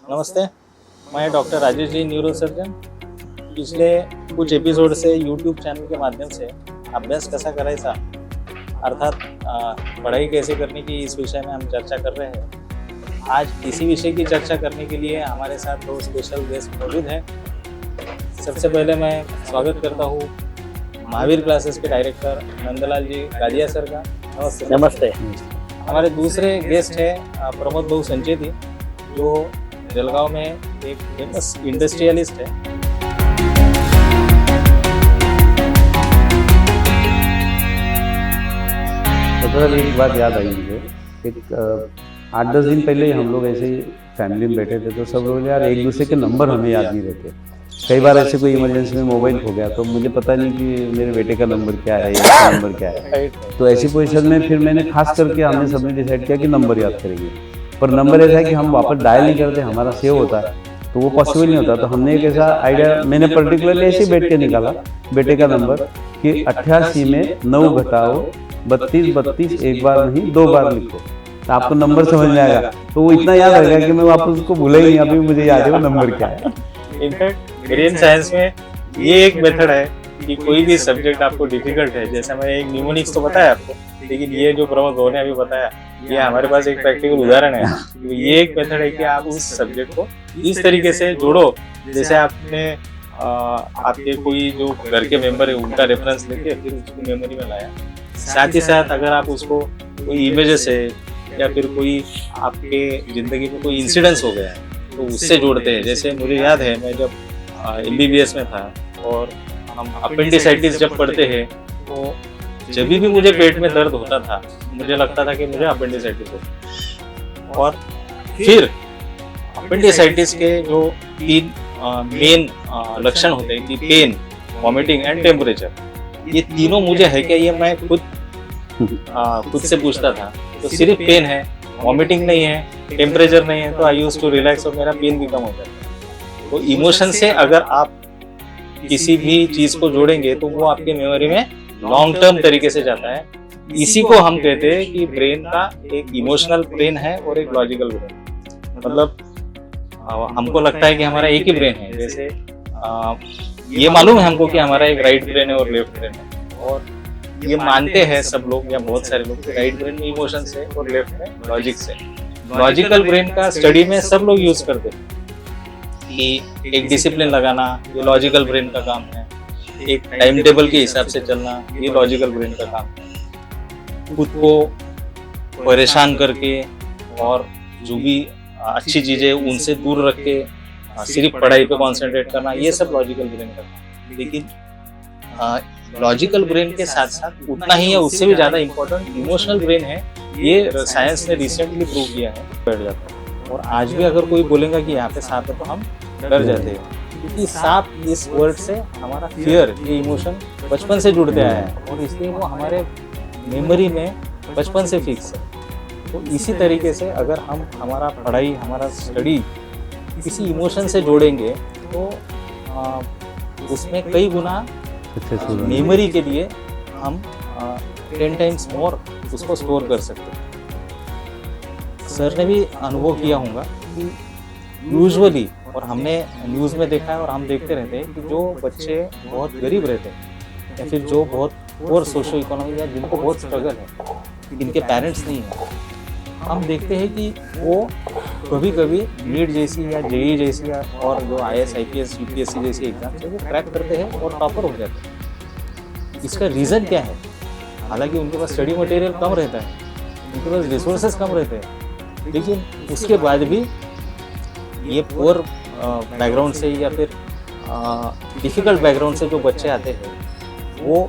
नमस्ते, मैं doctor Rajesh ji, neurosurgeon. पिछले कुछ एपिसोड से यूट्यूब चैनल के माध्यम से अभ्यास कसा करायचा अर्थात पढ़ाई कैसे करने की इस विषय में हम चर्चा कर रहे हैं। आज इसी विषय की चर्चा करने के लिए हमारे साथ दो स्पेशल गेस्ट मौजूद हैं। सबसे पहले मैं स्वागत करता हूँ महावीर क्लासेस के डायरेक्टर नंदलाल जी गादिया सर का। नमस्ते। नमस्ते। हमारे दूसरे गेस्ट हैं प्रमोद भाऊ संचेती, जो जलगांव में एक फेमस इंडस्ट्रियलिस्ट है। सर एक बात याद आई मुझे, एक 8-10 दिन पहले ही हम लोग ऐसे ही फैमिली में बैठे थे तो सब लोग यार एक दूसरे के नंबर हमें याद नहीं रहते। कई बार ऐसे कोई इमरजेंसी में मोबाइल खो गया तो मुझे पता नहीं कि मेरे बेटे का नंबर क्या है, इसका नंबर क्या है। तो ऐसी पोजीशन में फिर मैंने खास करके हमने सबने डिसाइड किया कि नंबर याद करेंगे, पर नंबर ऐसा है कि हम वापस डायल नहीं करते, हमारा सेव होता है तो वो पॉसिबल नहीं होता। तो हमने एक ऐसा आइडिया, मैंने पर्टिकुलरली ऐसे बैठ के निकाला बेटे का नंबर कि 88 में 9 घटाओ 32 32 एक बार नहीं 2 बार लिखो तो आपको नंबर समझ में आएगा। तो वो इतना याद रहेगा कि मैं वापस उसको भूला ही नहीं, अभी मुझे याद है वो नंबर क्या है। इनफैक्ट ब्रेन साइंस में ये एक मेथड है कि कोई भी सब्जेक्ट आपको डिफिकल्ट है, जैसे मैं एक न्यूमोनिक्स तो बताया आपको, लेकिन ये जो प्रमोद भाऊ ने अभी बताया, ये हमारे पास एक प्रैक्टिकल उदाहरण है। तो ये एक मेथड है कि आप उस सब्जेक्ट को इस तरीके से जोड़ो जैसे आपने आपके कोई जो घर के मेंबर है उनका रेफरेंस लेके फिर उसको मेमोरी में लाया। साथ ही साथ अगर आप उसको कोई इमेजेस है या फिर कोई आपके जिंदगी में कोई इंसिडेंस हो गया है तो उससे जोड़ते हैं। जैसे मुझे याद है मैं जब MBBS में था और हम अपेंडिसाइटिस जब पढ़ते हैं तो जब भी मुझे पेट में दर्द होता था मुझे लगता था कि मुझे अपेंडिसाइटिस हो। और फिर अपेंडिसाइटिस के जो 3 मेन लक्षण होते हैं कि पेन, वॉमिटिंग एंड टेम्परेचर, ये तीनों मुझे है क्या ये मैं खुद से पूछता था। तो सिर्फ पेन है, वॉमिटिंग नहीं है, टेम्परेचर नहीं है तो आई यूज्ड टू रिलैक्स और मेरा पेन भी कम हो जाता है। तो इमोशन से अगर आप किसी भी चीज को जोड़ेंगे तो वो आपके मेमोरी में लॉन्ग टर्म तरीके से जाता है। इसी को हम कहते हैं कि ब्रेन का एक इमोशनल ब्रेन है और एक लॉजिकल ब्रेन। मतलब हमको लगता है कि हमारा एक ही ब्रेन है, जैसे ये मालूम है हमको कि हमारा एक राइट ब्रेन है और लेफ्ट ब्रेन है, और ये मानते हैं सब लोग या बहुत सारे लोग कि राइट ब्रेन में इमोशन से और लेफ्ट में लॉजिक से। लॉजिकल ब्रेन का स्टडी में सब लोग यूज करते हैं कि एक डिसिप्लिन लगाना ये लॉजिकल ब्रेन का काम है, एक टाइम टेबल के हिसाब से चलना ये लॉजिकल ब्रेन का काम है, खुद को परेशान करके और जो भी अच्छी चीजें उनसे दूर रख के सिर्फ पढ़ाई पे कॉन्सेंट्रेट करना ये सब लॉजिकल ब्रेन का काम है। लेकिन लॉजिकल ब्रेन के साथ साथ उतना ही या उससे भी ज्यादा इम्पोर्टेंट इमोशनल ब्रेन है। ये साइंस ने रिसेंटली प्रूव किया है, बैठ जाता है। और आज भी अगर कोई बोलेगा कि यहाँ पे सांप है तो हम डर जाते हैं, क्योंकि सांप इस वर्ड से हमारा फियर, ये इमोशन बचपन से जुड़ते आया है और इसलिए वो हमारे मेमोरी में बचपन से फिक्स है। तो इसी तरीके से अगर हम हमारा पढ़ाई, हमारा स्टडी किसी इमोशन से जोड़ेंगे तो उसमें कई गुना मेमोरी के लिए हम 10 टाइम्स मोर उसको स्टोर कर सकते हैं। सर ने भी अनुभव किया होगा कि यूजुअली, और हमने न्यूज़ में देखा है और हम देखते रहते हैं कि जो बच्चे बहुत गरीब रहते हैं या फिर जो बहुत और सोशो इकोनॉमिक या जिनको बहुत स्ट्रगल है, जिनके पेरेंट्स नहीं हैं, हम देखते हैं कि वो कभी कभी नीट जैसी या JEE जैसी और जो IAS IPS UPSC जैसी एग्जाम से वो क्रैक करते हैं और टॉपर हो जाते हैं। इसका रीज़न क्या है? हालांकि उनके पास स्टडी मटेरियल कम रहता है, उनके पास रिसोर्सेज कम रहते हैं, लेकिन उसके बाद भी ये पुअर बैकग्राउंड से या फिर डिफ़िकल्ट बैकग्राउंड से जो बच्चे आते हैं वो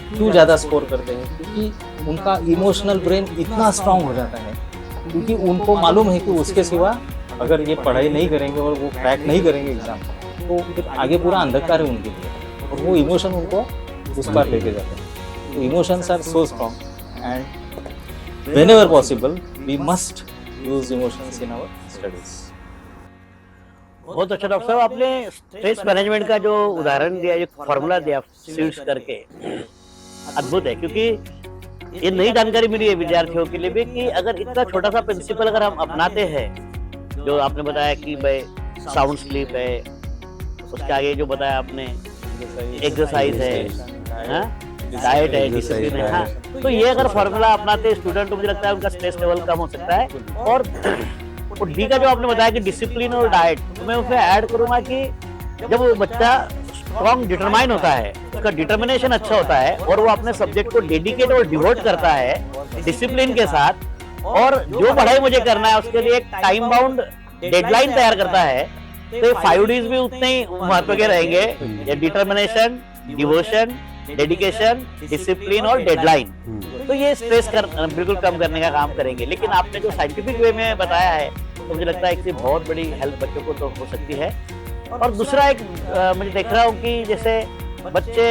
क्यों ज़्यादा स्कोर करते हैं? क्योंकि उनका इमोशनल ब्रेन इतना स्ट्रांग हो जाता है, क्योंकि उनको मालूम है कि उसके सिवा अगर ये पढ़ाई नहीं करेंगे और वो क्रैक नहीं करेंगे एग्जाम तो फिर आगे पूरा अंधकार है उनके लिए, और वो इमोशन उनको उस पार लेके जाते हैं। तो emotions are so strong and whenever possible we must use emotions in our studies. बहुत अच्छा डॉक्टर साहब, आपने स्ट्रेस मैनेजमेंट का जो उदाहरण दिया, जो फॉर्मूला दिया सीड्स करके, अद्भुत है। क्योंकि ये नई जानकारी मिली है विद्यार्थियों के लिए भी कि अगर इतना छोटा सा प्रिंसिपल अगर हम अपनाते हैं जो आपने बताया कि भाई साउंड स्लीप है, उसके आगे जो बताया आपने एक्सरसाइज है, डाइट है, डिसिप्लिन है। हाँ, तो ये अगर फॉर्मूला अपनाते स्टूडेंट, तो मुझे लगता है उनका स्ट्रेस लेवल कम हो सकता है। और डी का जो आपने बताया कि डिसिप्लिन और डाइट, तो मैं उसमें ऐड करूंगा कि जब वो बच्चा स्ट्रॉन्ग डिटरमाइन होता है, उसका डिटर्मिनेशन अच्छा होता है और वो अपने सब्जेक्ट को डेडिकेट और डिवोट करता है डिसिप्लिन के साथ, और जो पढ़ाई मुझे करना है उसके लिए एक टाइम बाउंड डेडलाइन तैयार करता है, तो 5 Ds भी उतने ही महत्व के रहेंगे, डिटर्मिनेशन, डिवोशन, डेडिकेशन, डिसिप्लिन और डेडलाइन। तो ये स्ट्रेस बिल्कुल कम करने का काम करेंगे। लेकिन आपने जो साइंटिफिक वे में बताया है, तो मुझे लगता है इससे बहुत बड़ी हेल्प बच्चों को तो हो सकती है। और दूसरा एक मुझे देख रहा हूँ कि जैसे बच्चे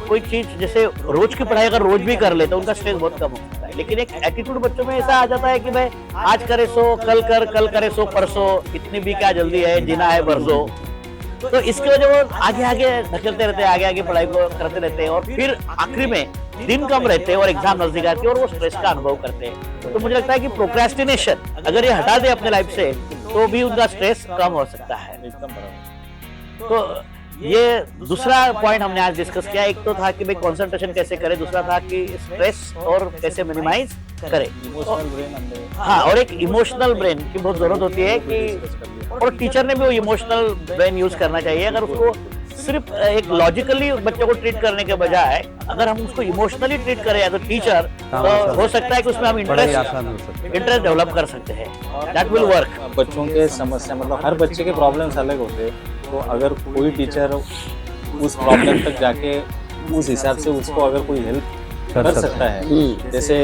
कोई चीज जैसे रोज की पढ़ाई अगर रोज भी कर ले तो उनका स्ट्रेस बहुत कम हो सकता है, लेकिन एक एटीट्यूड बच्चों में ऐसा आ जाता है कि भाई आज करे सो कल कर, कल करे सो परसों, इतनी भी क्या जल्दी है, जीना है बरसों। तो इसकी वजह वो आगे आगे धकेलते रहते हैं, आगे आगे पढ़ाई को करते रहते हैं, और फिर आखिरी में दिन कम रहते हैं और एग्जाम नजदीक आती है और वो स्ट्रेस का अनुभव करते हैं। तो मुझे लगता है कि प्रोक्रेस्टिनेशन अगर ये हटा दे अपने लाइफ से, तो भी उनका स्ट्रेस कम हो सकता है। एकदम बराबर। तो ये दूसरा पॉइंट हमने आज डिस्कस किया। एक तो था कि भाई कंसंट्रेशन कैसे करें, दूसरा था कि स्ट्रेस और कैसे मिनिमाइज करें। इमोशनल ब्रेन हमने, हाँ, और एक इमोशनल ब्रेन की बहुत जरूरत होती है कि, और टीचर ने भी वो इमोशनल ब्रेन यूज करना चाहिए। अगर उसको सिर्फ एक लॉजिकली बच्चों को ट्रीट करने के बजाय अगर हम उसको इमोशनली ट्रीट करें एज अ टीचर, तो हो सकता है कि उसमें हम इंटरेस्ट डेवलप कर सकते हैं। That will work. बच्चों के समस्या मतलब हर बच्चे के प्रॉब्लम्स अलग होते हैं, तो अगर कोई टीचर उस प्रॉब्लम तक जाके उस हिसाब से उसको अगर कोई हेल्प कर सकता है, जैसे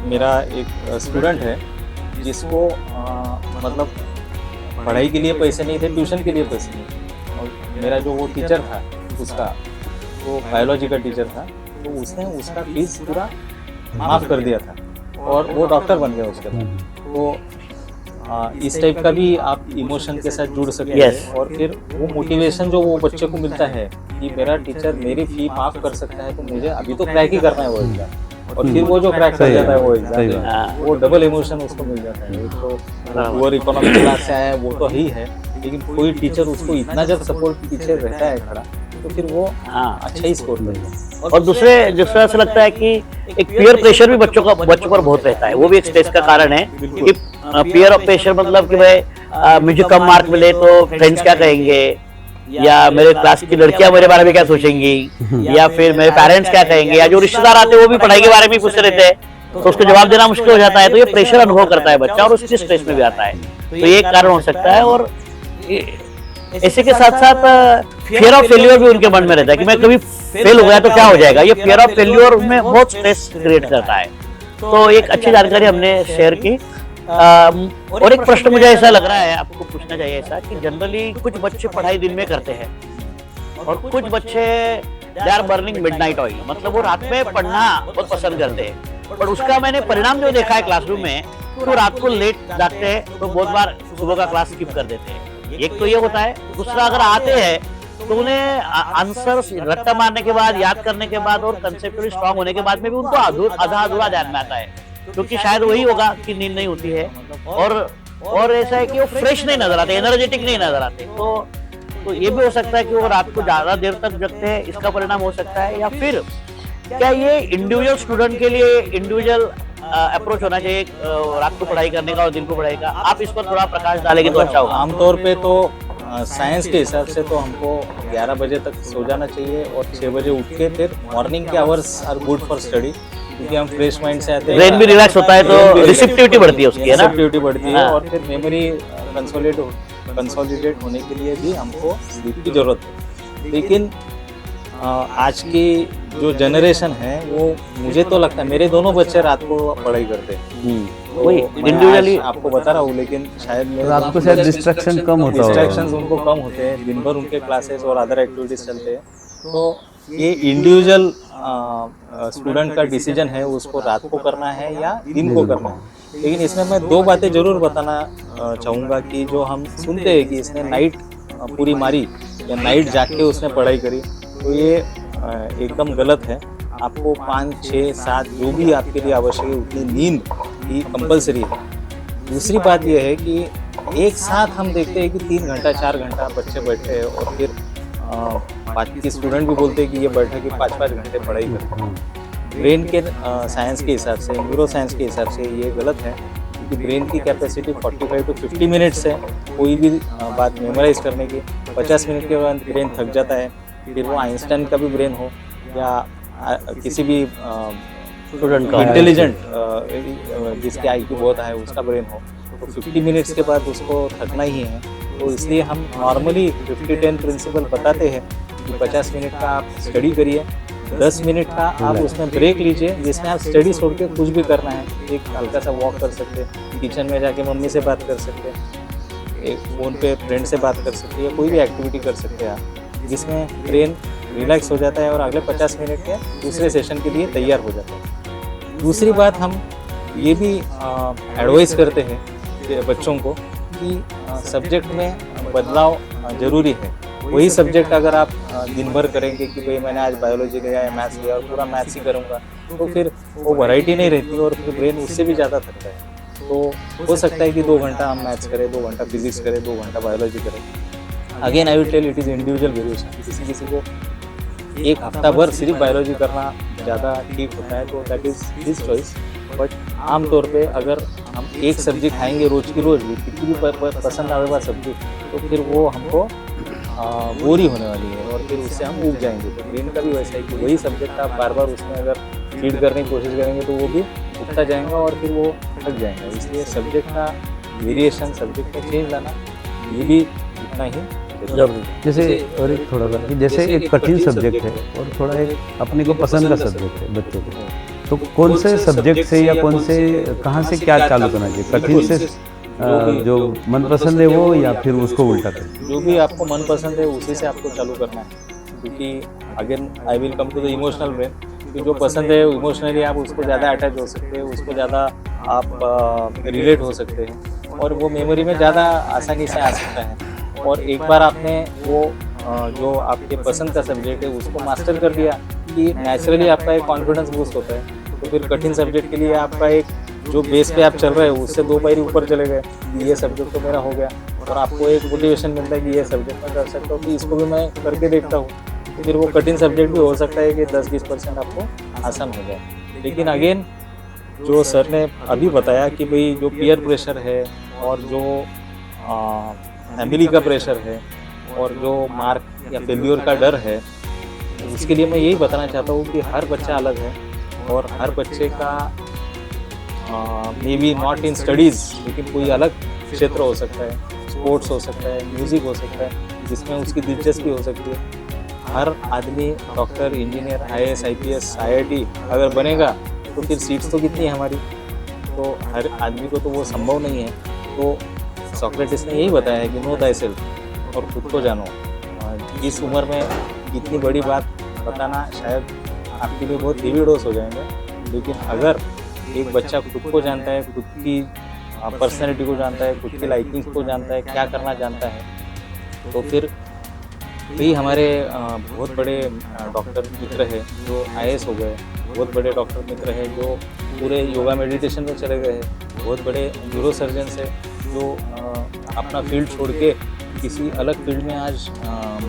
मेरा एक स्टूडेंट है जिसको मतलब पढ़ाई के लिए पैसे नहीं थे, ट्यूशन के लिए पैसे नहीं थे, और मेरा जो वो टीचर था उसका, वो बायोलॉजी का टीचर था, तो उसने उसका फीस पूरा माफ़ कर दिया था और वो डॉक्टर बन गया उसके बाद। तो इस टाइप का भी आप इमोशन के साथ जुड़ सकते हैं, और फिर वो मोटिवेशन जो वो बच्चे को मिलता है कि मेरा टीचर मेरी फी माफ़ कर सकता है, तो मुझे अभी तो क्रैक ही करना है वो एग्जाम, और फिर वो जो क्रैक कर जाता है वो एग्जाम, वो डबल इमोशन उसको मिल जाता है। तो वो इकोनॉमिक क्लास से आया है वो तो ही है, लेकिन कोई टीचर उसको इतना जब सपोर्ट पीछे रहता है खड़ा, तो फिर वो अच्छा ही स्कोर करता है। और दूसरा ऐसा लगता है कि एक पीयर प्रेशर भी बच्चों पर बहुत रहता है, वो भी एक स्ट्रेस का कारण है। कि पीयर प्रेशर मतलब कि भाई मुझे कम मार्क मिले तो फ्रेंड्स क्या कहेंगे, या मेरे क्लास की लड़कियां मेरे बारे में क्या सोचेंगी, या फिर मेरे पेरेंट्स क्या कहेंगे, या जो रिश्तेदार आते हैं वो भी पढ़ाई के बारे में पूछते रहते हैं, तो उसको जवाब देना मुश्किल हो जाता है। तो ये प्रेशर अनुभव करता है बच्चा और उसकी स्ट्रेस में भी आता है, तो ये एक कारण हो सकता है। और इसी के साथ साथ फियर ऑफ फेल्योर भी उनके मन में रहता है कि मैं कभी फेल हो गया तो क्या हो जाएगा। ये फियर ऑफ फेल्योर में बहुत स्ट्रेस क्रिएट करता है। तो एक अच्छी जानकारी हमने शेयर की। और एक प्रश्न मुझे ऐसा लग रहा है आपको पूछना चाहिए ऐसा कि जनरली कुछ बच्चे पढ़ाई दिन में करते हैं और कुछ बच्चे they are burning midnight oil, मतलब वो रात में पढ़ना बहुत पसंद करते हैं, पर उसका मैंने परिणाम जो देखा है क्लासरूम में, तो रात को लेट जाते हैं तो बहुत बार सुबह का क्लास स्किप कर देते हैं। एक तो ये होता है। दूसरा, अगर आते हैं तो उन्हें आंसर रट्टा मारने के बाद, याद करने के बाद और कंसेप्चुअली स्ट्रांग होने के बाद में भी उनको आधा अधूरा ध्यान में आता है, क्योंकि शायद वही होगा कि नींद नहीं होती है, और ऐसा है कि वो फ्रेश नहीं नजर आते, एनर्जेटिक नहीं नजर आते। तो ये भी हो सकता है कि वो रात को ज्यादा देर तक जगते हैं, इसका परिणाम हो सकता है। या फिर क्या ये इंडिविजुअल स्टूडेंट के लिए इंडिविजुअल अप्रोच होना चाहिए रात को पढ़ाई करने का और दिन को पढ़ाई का? आप इस पर थोड़ा प्रकाश डालेंगे तो अच्छा होगा। आमतौर पे तो साइंस के हिसाब से तो हमको 11 बजे तक सो जाना चाहिए और 6 बजे उठ के फिर मॉर्निंग के hours are good for study, क्योंकि हम फ्रेश माइंड से आते हैं, ब्रेन भी रिलैक्स होता है, तो रिसेप्टिविटी बढ़ती है उसकी, है ना, रिसेप्टिविटी बढ़ती है, और फिर मेमोरी कंसोलिडेट होने के लिए भी हमको स्लीप की जरूरत है। लेकिन आज की जो जनरेशन है वो, मुझे तो लगता है मेरे दोनों बच्चे रात को पढ़ाई करते हैं, वही इंडिविजुअली आपको बता रहा हूँ, लेकिन शायद रात को शायद डिस्ट्रैक्शन कम होता है, डिस्ट्रैक्शंस उनको कम होते हैं, दिन भर उनके क्लासेस और अदर एक्टिविटीज चलते हैं। तो ये इंडिविजुअल स्टूडेंट का डिसीजन है, उसको रात को करना है या दिन को करना है। लेकिन इसमें मैं 2 बातें जरूर बताना चाहूँगा कि जो हम सुनते हैं कि इसने नाइट पूरी मारी या नाइट जाग के उसने पढ़ाई करी, तो ये एकदम गलत है। आपको 5, 6, 7 जो भी आपके लिए आवश्यक है उतनी नींद ही कंपलसरी है। दूसरी बात यह है कि एक साथ हम देखते हैं कि 3 घंटा 4 घंटा बच्चे बैठे हैं और फिर बाकी स्टूडेंट भी बोलते हैं कि ये बैठे कि 5-5 घंटे पढ़ाई करते हैं। ब्रेन के साइंस के हिसाब से, न्यूरो साइंस के हिसाब से ये गलत है, क्योंकि ब्रेन की कैपेसिटी 45 टू 50 मिनट्स है कोई भी बात मेमोराइज करने की। 50 मिनट के बाद ब्रेन थक जाता है, फिर वो आइंस्टाइन का भी ब्रेन हो या किसी भी स्टूडेंट का इंटेलिजेंट जिसके IQ बहुत है उसका ब्रेन हो, तो 50 मिनट्स के बाद उसको थकना ही है। तो इसलिए हम नॉर्मली 50-10 प्रिंसिपल बताते हैं कि 50 मिनट का आप स्टडी करिए, 10 मिनट का आप उसमें ब्रेक लीजिए जिसमें आप स्टडी छोड़ के कुछ भी करना है। एक हल्का सा वॉक कर सकते हैं, किचन में जाके मम्मी से बात कर सकते हैं, एक फ़ोन पे फ्रेंड से बात कर सकते हैं, या कोई भी एक्टिविटी कर सकते हैं आप, जिसमें ब्रेन रिलैक्स हो जाता है और अगले 50 मिनट के दूसरे सेशन के लिए तैयार हो जाता है। दूसरी बात हम ये भी एडवाइस करते हैं कि बच्चों को कि सब्जेक्ट में बदलाव ज़रूरी है। वही सब्जेक्ट अगर आप दिन भर करेंगे कि भाई मैंने आज बायोलॉजी लिया या मैथ्स लिया और पूरा मैथ्स ही करूँगा, तो फिर वो वैरायटी नहीं रहती और फिर ब्रेन उससे भी ज़्यादा थकता है। तो हो सकता है कि 2 घंटा हम मैथ्स करें, 2 घंटा फिजिक्स करें, 2 घंटा बायोलॉजी करें। Again I will tell it is individual variation. किसी को एक हफ्ता भर सिर्फ बायोलॉजी करना ज़्यादा ठीक होता है, तो that is his choice. But आम तौर पे अगर हम एक सब्जी खाएंगे रोज़ की रोज़ भी, कितनी भी पसंद आवे वाला सब्जी, तो फिर वो हमको बोरी होने वाली है और फिर उससे हम उग जाएंगे। तो ब्रेन का भी वैसा है कि वही सब्जेक्ट आप बार बार उसमें अगर फीड करने की कोशिश करेंगे तो वो भी उगता जाएगा और फिर वो थक जाएगा। इसलिए सब्जेक्ट का वेरिएशन, सब्जेक्ट में चेंज लाना ये भी इतना ही जरूरी है। जैसे और एक थोड़ा सा कि जैसे एक कठिन सब्जेक्ट है और थोड़ा एक अपने को पसंद का सब्जेक्ट है बच्चों को, तो कौन से सब्जेक्ट से या कौन से कहाँ से क्या चालू करना चाहिए? कठिन से जो मनपसंद है वो, या फिर उसको उल्टा करें? जो भी आपको मनपसंद है उसी से आपको चालू करना है, क्योंकि again I will come to the emotional brain. कि जो पसंद है इमोशनली आप उसको ज़्यादा अटैच हो सकते हैं, उसको ज़्यादा आप रिलेट हो सकते हैं और वो मेमोरी में ज़्यादा आसानी से आ सकता है। और एक बार आपने वो जो आपके पसंद का सब्जेक्ट है उसको मास्टर कर दिया कि नेचुरली आपका एक कॉन्फिडेंस बूस्ट होता है। तो फिर कठिन सब्जेक्ट के लिए आपका एक जो बेस पे आप चल रहे हो उससे 2 पायरी ऊपर चले गए, ये सब्जेक्ट तो मेरा हो गया, और आपको एक मोटिवेशन मिलता है कि ये सब्जेक्ट मैं कर सकता हूँ, कि इसको भी मैं करके देखता हूँ। तो फिर वो कठिन सब्जेक्ट भी हो सकता है कि 10-20% आपको आसान हो जाए। लेकिन अगेन जो सर ने अभी बताया कि भाई जो पीयर प्रेशर है और जो फैमिली का प्रेशर है और जो मार्क या फेल्योर का डर है, उसके लिए मैं यही बताना चाहता हूँ कि हर बच्चा अलग है और हर बच्चे का may be not in studies, लेकिन कोई अलग क्षेत्र हो सकता है, स्पोर्ट्स हो सकता है, म्यूज़िक हो सकता है, जिसमें उसकी दिलचस्पी हो सकती है। हर आदमी doctor, engineer, IAS, IPS, IIT अगर बनेगा तो फिर सीट्स तो कितनी है हमारी, तो हर आदमी को तो वो संभव नहीं है। तो सोक्रेटिस ने यही बताया है कि नो दाई सेल्फ, और खुद को जानो। इस उम्र में इतनी बड़ी बात बताना शायद आपके लिए बहुत हेवी डोज हो जाएंगे, लेकिन अगर एक बच्चा खुद को जानता है, खुद की पर्सनैलिटी को जानता है, खुद की लाइकिंग्स को जानता है, क्या करना जानता है, तो फिर भी हमारे बहुत बड़े डॉक्टर मित्र हैं जो IAS हो गए, बहुत बड़े डॉक्टर मित्र हैं जो पूरे योगा मेडिटेशन में चले गए हैं, बहुत बड़े न्यूरो सर्जन्स हैं जो अपना फील्ड छोड़ के किसी अलग फील्ड में आज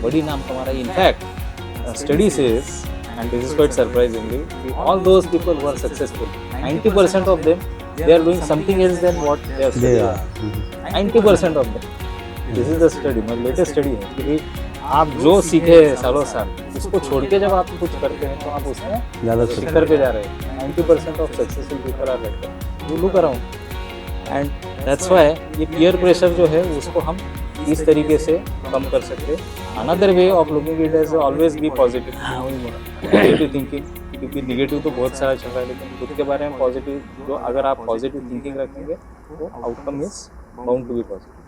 बड़ी नाम कमा रही है। In fact study says, and this is quite surprisingly, all those people who are successful, 90% of them, they are doing something else than what they are studying. 90% of them. This is the study, my latest study है कि आप जो सीखे सालों साल उसको छोड़ के जब आप कुछ करते हैं तो आप उसमें ज़्यादा शिखर पे जा रहे हैं। 90% of successful people are like that. You look around, and that's why ये peer pressure जो है उसको हम इस तरीके से कम कर सकते हैं। Another way of looking it as always be positive, positive thinking, क्योंकि निगेटिव तो बहुत सारा चल रहा है, लेकिन खुद के बारे में पॉजिटिव, जो अगर आप पॉजिटिव थिंकिंग रखेंगे तो outcome is bound to be positive.